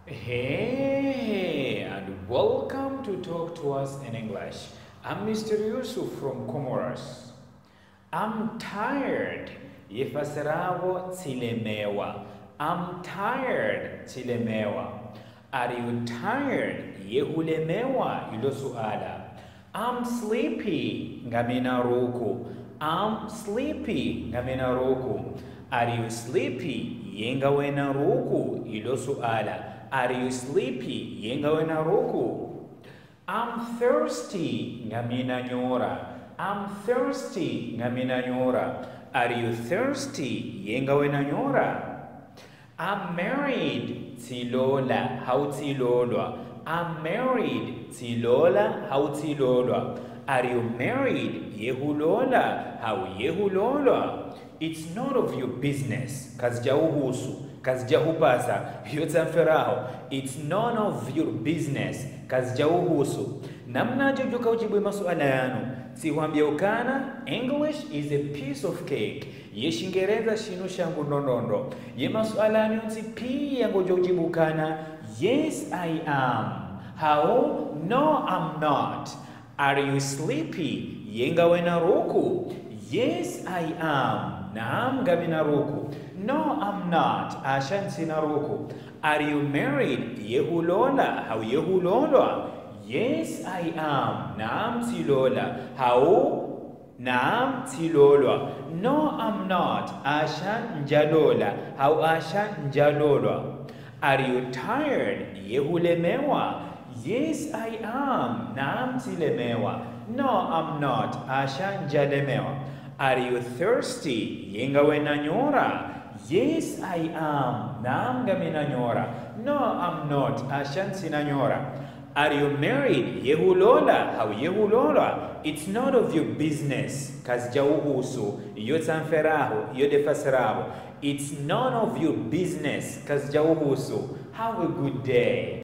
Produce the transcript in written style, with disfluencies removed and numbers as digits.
Hey, and welcome to Talk to Us in English. I'm Mr. Yusuf from Comoros. I'm tired. Yefasirabo tilemewa. I'm tired tilemewa. Are you tired? Yehulemewa ilo suala. I'm sleepy ngamina roku. I'm sleepy ngamina roku. Are you sleepy? Yenga wena roku ilo suala. Are you sleepy? Yenga wena roku. I'm thirsty ngamina nyora. I'm thirsty ngamina nyora. Are you thirsty? Yenga wena nyora. I'm married tilola how tilolwa. I'm married tilola how tilolwa. Are you married? Yehulola how yehulolwa. It's none of your business. Kazijauhusu, kazijahupasa, yotamferaho. It's none of your business. Kazijauhusu. Namna jojoka ujibu masuala yanu. Siwambia ukana, English is a piece of cake. Yeshingereza shinu shangu nondondo. Ye masuala yanu pia yangu jojibu ukana. Yes, I am. How? No, I'm not. Are you sleepy? Yenga wena roku. Yes, I am. Naam gamina roku. No, I'm not. Ashan sina roku. Are you married? Yehulola. How yehulolwa? Yes, I am. Naam tilola. How? Naam tilolwa. No, I'm not. Ashan njalola. How ashan njalolwa? Are you tired? Yehulemewa. Yes, I am. Naam tilemewa. No, I'm not. Ashan jalemewa. Are you thirsty? Yenga wena nyora. Yes, I am. Naam gamina nyora. No, I'm not. Ashan sina nyora. Are you married? Yehulola. How yehulola? It's none of your business. Kazijauhusu. Yotamferaho. Yodefaseraho. It's none of your business. Kazijauhusu. Have a good day.